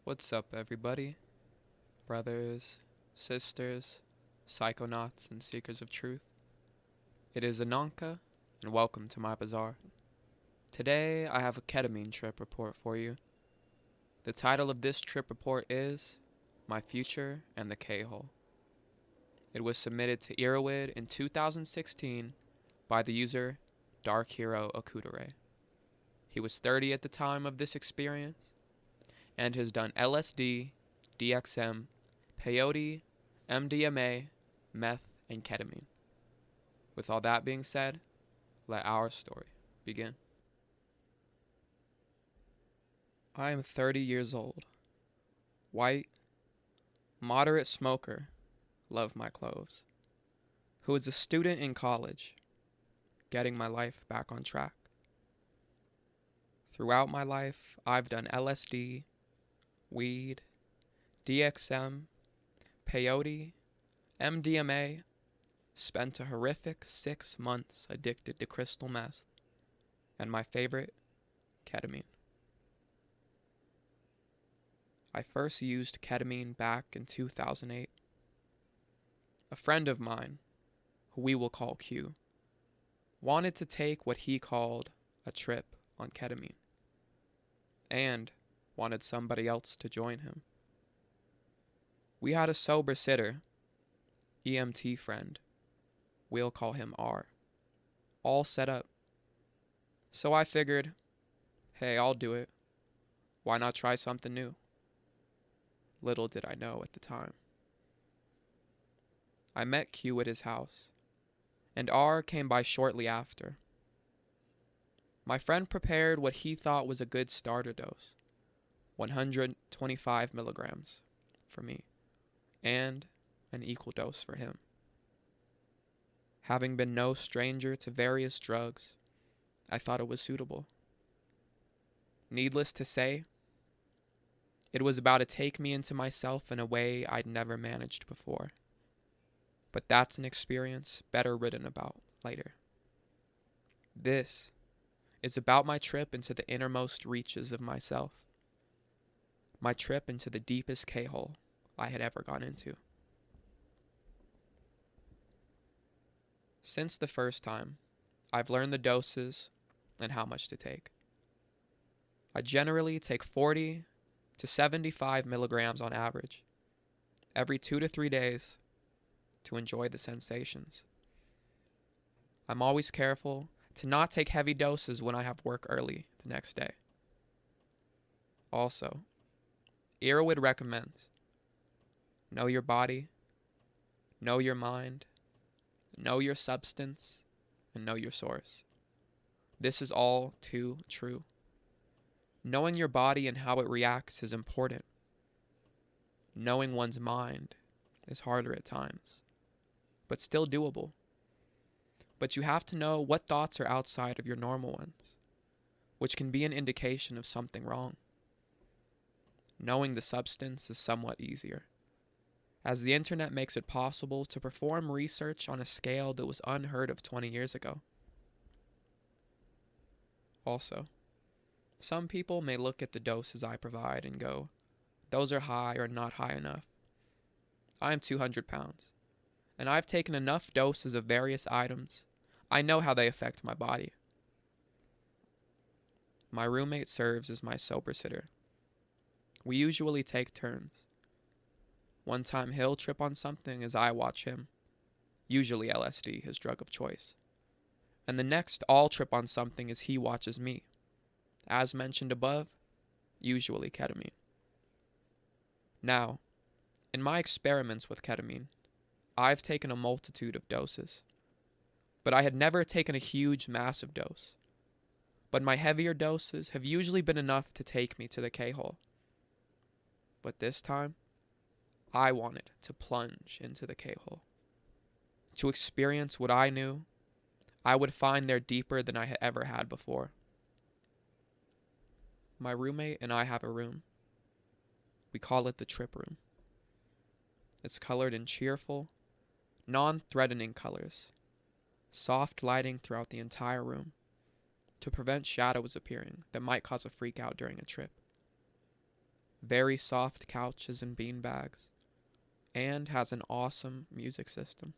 What's up, everybody? Brothers, sisters, psychonauts, and seekers of truth. It is Ananka, and welcome to my bazaar. Today, I have a ketamine trip report for you. The title of this trip report is My Future and the K-Hole. It was submitted to Irowid in 2016 by the user Dark Hero Akudere. He was 30 at the time of this experience and has done LSD, DXM, peyote, MDMA, meth, and ketamine. With all that being said, let our story begin. I am 30 years old, white, moderate smoker, love my clothes, who is a student in college, getting my life back on track. Throughout my life, I've done LSD, weed, DXM, peyote, MDMA, spent a horrific 6 months addicted to crystal meth, and my favorite, ketamine. I first used ketamine back in 2008. A friend of mine, who we will call Q, wanted to take what he called a trip on ketamine, and wanted somebody else to join him. We had a sober sitter, EMT friend, we'll call him R, all set up. So I figured, hey, I'll do it. Why not try something new? Little did I know at the time. I met Q at his house, and R came by shortly after. My friend prepared what he thought was a good starter dose, 125 milligrams for me, and an equal dose for him. Having been no stranger to various drugs, I thought it was suitable. Needless to say, it was about to take me into myself in a way I'd never managed before. But that's an experience better written about later. This is about my trip into the innermost reaches of myself. My trip into the deepest K-hole I had ever gone into. Since the first time, I've learned the doses and how much to take. I generally take 40 to 75 milligrams on average, every 2 to 3 days, to enjoy the sensations. I'm always careful to not take heavy doses when I have work early the next day. Also, Irowid recommends know your body, know your mind, know your substance, and know your source. This is all too true. Knowing your body and how it reacts is important. Knowing one's mind is harder at times, but still doable. But you have to know what thoughts are outside of your normal ones, which can be an indication of something wrong. Knowing the substance is somewhat easier, as the internet makes it possible to perform research on a scale that was unheard of 20 years ago. Also, some people may look at the doses I provide and go, those are high or not high enough. I am 200 pounds, and I've taken enough doses of various items. I know how they affect my body. My roommate serves as my sober sitter. We usually take turns. One time he'll trip on something as I watch him, usually LSD, his drug of choice. And the next I'll trip on something as he watches me. As mentioned above, usually ketamine. Now, in my experiments with ketamine, I've taken a multitude of doses, but I had never taken a huge, massive dose. But my heavier doses have usually been enough to take me to the K-hole. But this time, I wanted to plunge into the K-hole. To experience what I knew I would find there deeper than I had ever had before. My roommate and I have a room. We call it the trip room. It's colored in cheerful, non-threatening colors, soft lighting throughout the entire room to prevent shadows appearing that might cause a freak out during a trip. very soft couches and beanbags, and has an awesome music system.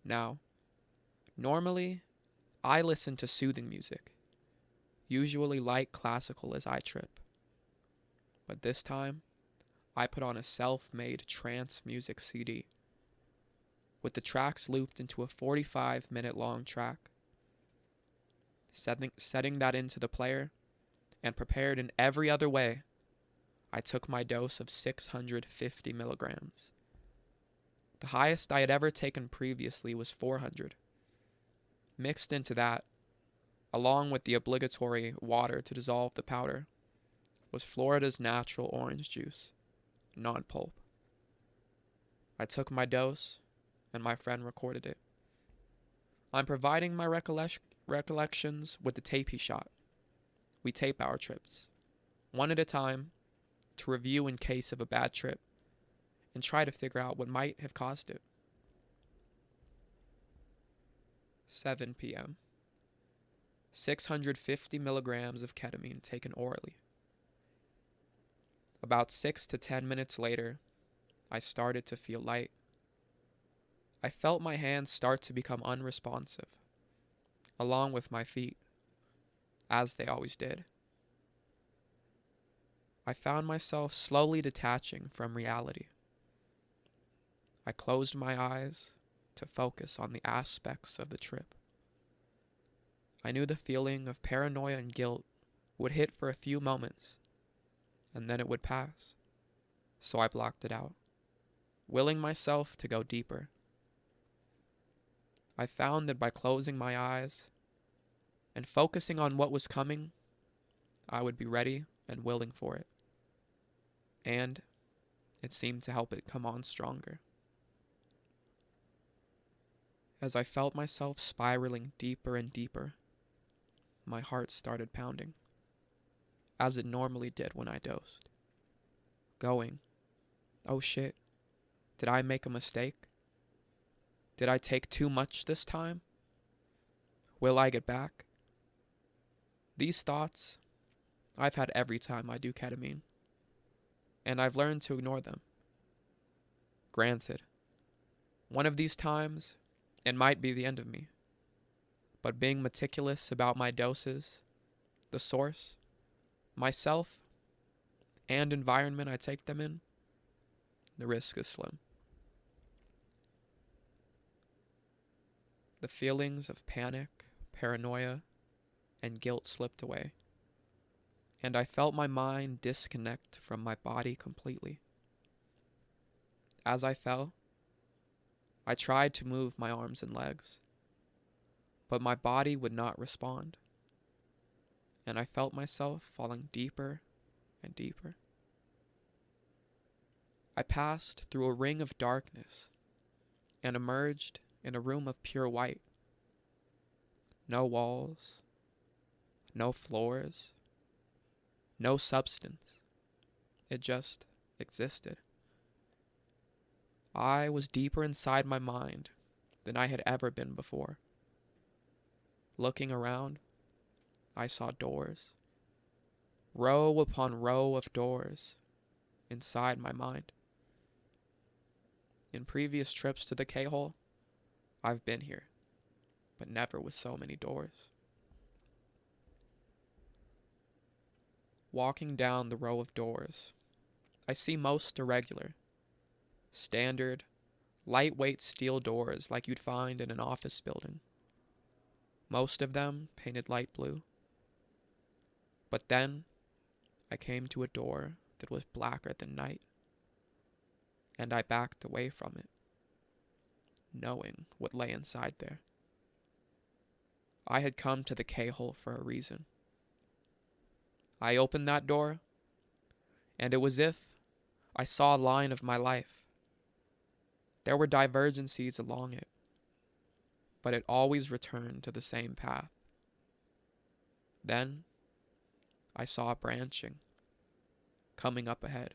Now, normally, I listen to soothing music, usually light classical as I trip. But this time, I put on a self-made trance music CD, with the tracks looped into a 45-minute long track. Setting that into the player, and prepared in every other way, I took my dose of 650 milligrams. The highest I had ever taken previously was 400. Mixed into that, along with the obligatory water to dissolve the powder, was Florida's natural orange juice, non-pulp. I took my dose, and my friend recorded it. I'm providing my recollections with the tape he shot. We tape our trips, one at a time, to review in case of a bad trip, and try to figure out what might have caused it. 7 p.m. 650 milligrams of ketamine taken orally. About 6 to 10 minutes later, I started to feel light. I felt my hands start to become unresponsive, along with my feet, as they always did. I found myself slowly detaching from reality. I closed my eyes to focus on the aspects of the trip. I knew the feeling of paranoia and guilt would hit for a few moments, and then it would pass, so I blocked it out, willing myself to go deeper. I found that by closing my eyes and focusing on what was coming, I would be ready and willing for it. And it seemed to help it come on stronger. As I felt myself spiraling deeper and deeper, my heart started pounding, as it normally did when I dosed. Going, oh shit, did I make a mistake? Did I take too much this time? Will I get back? These thoughts I've had every time I do ketamine, and I've learned to ignore them. Granted, one of these times, it might be the end of me, but being meticulous about my doses, the source, myself, and environment I take them in, the risk is slim. The feelings of panic, paranoia, and guilt slipped away, and I felt my mind disconnect from my body completely. As I fell, I tried to move my arms and legs, but my body would not respond, and I felt myself falling deeper and deeper. I passed through a ring of darkness and emerged in a room of pure white. No walls, no floors, no substance. It just existed. I was deeper inside my mind than I had ever been before. Looking around, I saw doors. Row upon row of doors inside my mind. In previous trips to the K-hole, I've been here, but never with so many doors. Walking down the row of doors, I see most irregular, standard, lightweight steel doors like you'd find in an office building. Most of them painted light blue. But then I came to a door that was blacker than night, and I backed away from it, knowing what lay inside there. I had come to the K-hole for a reason. I opened that door, and it was as if I saw a line of my life. There were divergencies along it, but it always returned to the same path. Then I saw a branching coming up ahead,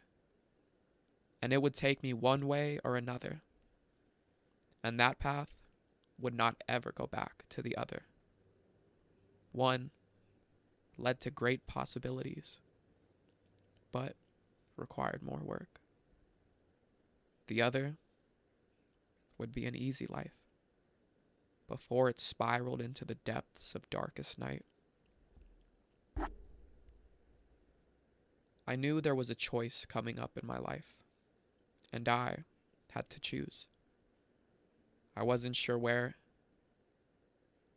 and it would take me one way or another, and that path would not ever go back to the other. One led to great possibilities. but required more work. The other would be an easy life before it spiraled into the depths of darkest night. I knew there was a choice coming up in my life, and I had to choose. I wasn't sure where,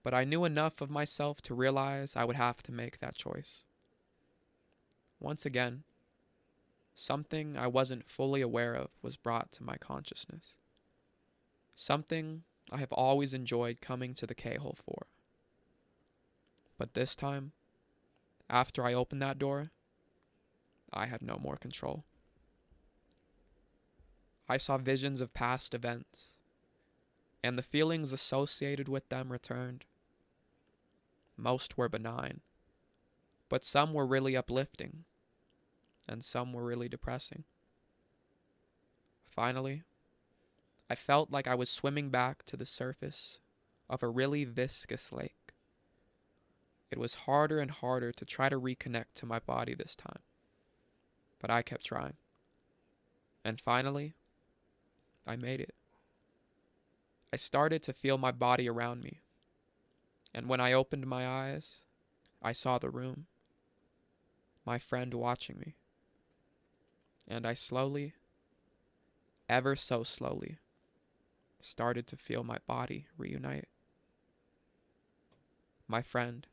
but I knew enough of myself to realize I would have to make that choice. Once again, something I wasn't fully aware of was brought to my consciousness. Something I have always enjoyed coming to the K-hole for. But this time, after I opened that door, I had no more control. I saw visions of past events, and the feelings associated with them returned. Most were benign, but some were really uplifting, and some were really depressing. Finally, I felt like I was swimming back to the surface of a really viscous lake. It was harder and harder to try to reconnect to my body this time, but I kept trying. And finally, I made it. I started to feel my body around me, and when I opened my eyes, I saw the room, my friend watching me, and I slowly, ever so slowly, started to feel my body reunite. My friend,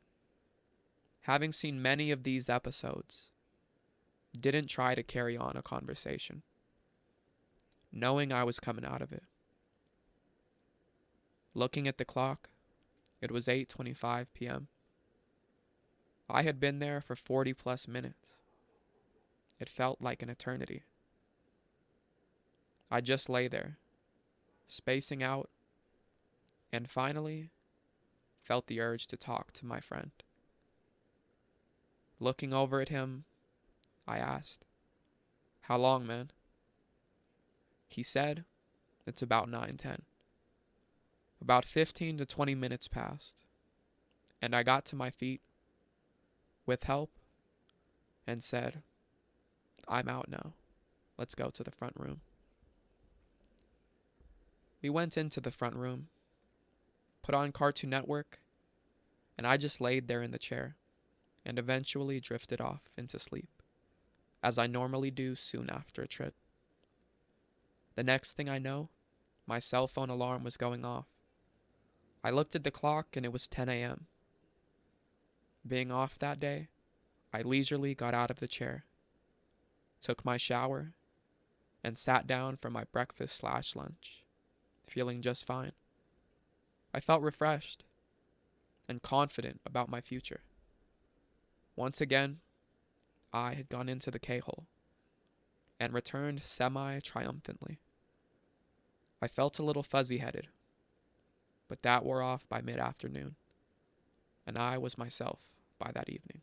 having seen many of these episodes, didn't try to carry on a conversation, knowing I was coming out of it. Looking at the clock, it was 8:25 p.m. I had been there for 40 plus minutes. It felt like an eternity. I just lay there, spacing out, and finally felt the urge to talk to my friend. Looking over at him, I asked, "How long, man?" He said, "It's about 9:10. About 15 to 20 minutes passed, and I got to my feet with help and said, "I'm out now. Let's go to the front room." We went into the front room, put on Cartoon Network, and I just laid there in the chair and eventually drifted off into sleep, as I normally do soon after a trip. The next thing I know, my cell phone alarm was going off. I looked at the clock and it was 10 a.m. Being off that day, I leisurely got out of the chair, took my shower, and sat down for my breakfast/lunch, feeling just fine. I felt refreshed and confident about my future. Once again, I had gone into the K-hole and returned semi-triumphantly. I felt a little fuzzy-headed, but that wore off by mid-afternoon, and I was myself by that evening.